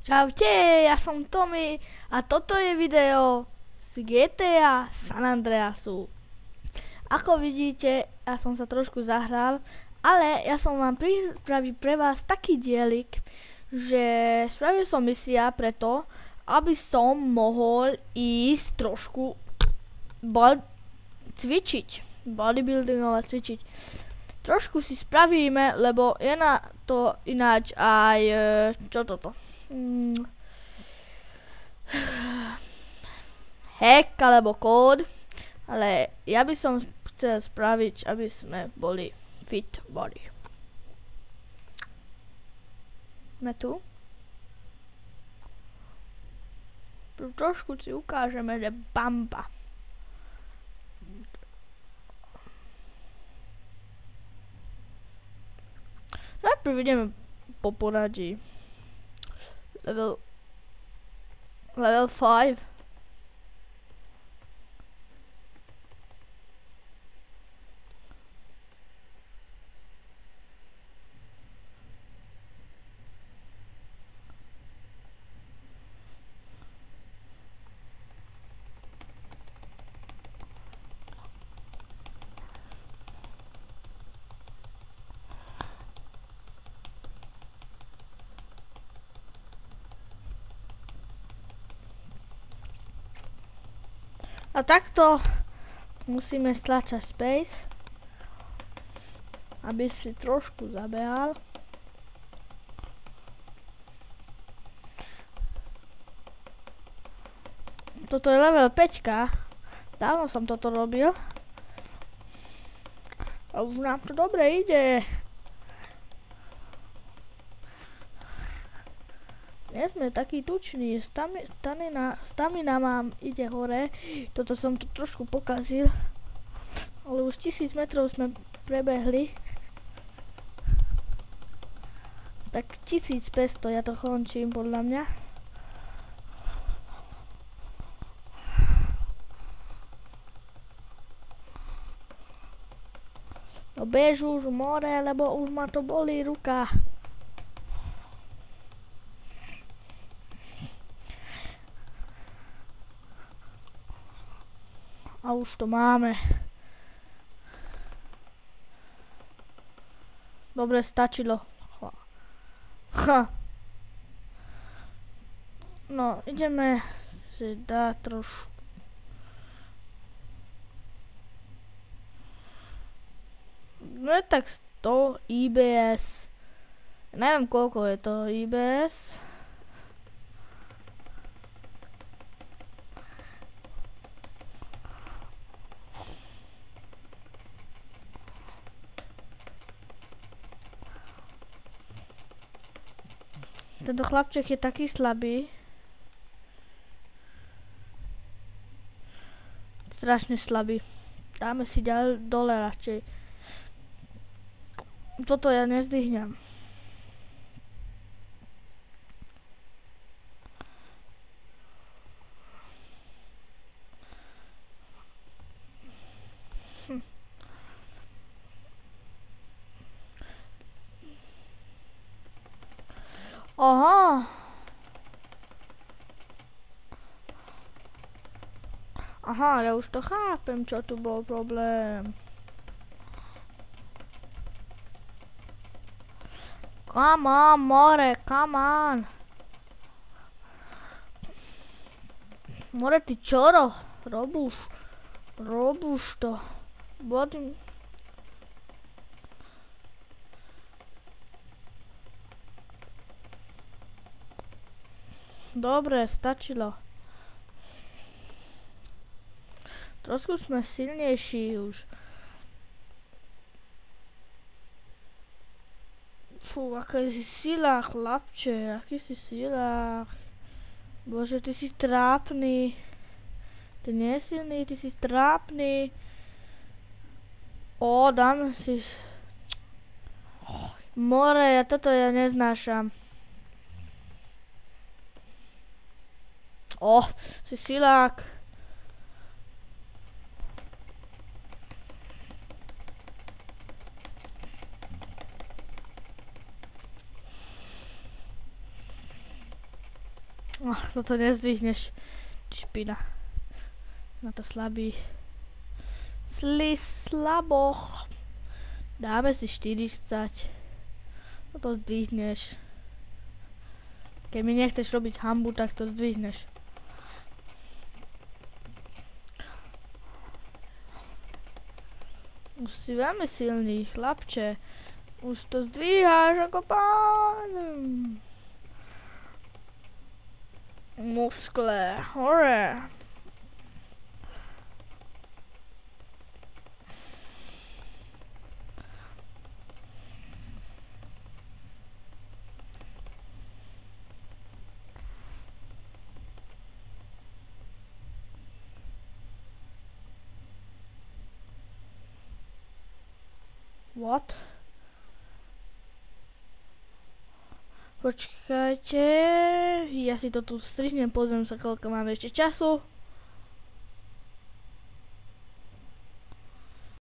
Čaute, ja som Tommy a toto je video z GTA San Andreasu. Ako vidíte, ja som sa trošku zahral, ale ja som vám pripravil pre vás taký dielik, že spravil som misia preto, aby som mohol ísť trošku cvičiť, bodybuildingovať cvičiť. Trošku si spravíme, lebo je na to ináč aj, čo toto? Hack alebo kód, ale ja by som chcel spraviť, aby sme boli fit body. Sme tu. Trošku si ukážeme, že bamba. Najprv ideme po poradí. Level 5. A takto musíme stlačať space, aby si trošku zabehal. Toto je level 5. Dávno som toto robil. A už nám to dobre ide. Nie sme takí tuční, stamina mám ide hore, toto som tu trošku pokazil, ale už 1000 metrov sme prebehli, tak 1500 ja to končím podľa mňa. No bež už more, lebo už ma to bolí ruka. A už to máme. Dobre, stačilo. No, ideme si dať trošku. No je tak 100 IBS. Neviem, koľko je to IBS. Tento chlapček je taký slabý. Strašne slabý. Dáme si ďalej dole radšej. Toto ja nezdvihnem. Aha. Aha, ja už to chápem, čo tu bol problém. Come on, more, come on. More, ty čoro? Robúš to. Bodím. Dobre, stačilo. Trošku sme silnejší už. Fú, aký si sila, chlapče, aký si sila. Bože, ty si trápny. Ty nie je silný, ty si trápny. Ó, dáme si. More, toto ja neznášam. Ó, si silák. Toto nezdvihneš. Špina. Na to slabý. Slaboch. Dáme si 40. Toto zdvihneš. Keď mi nechceš robiť hanbu, tak to zdvihneš. Už si veľmi silný, chlapče. Už to zdvíháš ako pán. Muskle, hore. What? Počkajte, ja si to tu strihnem, pozriem sa, koľko máme ešte času.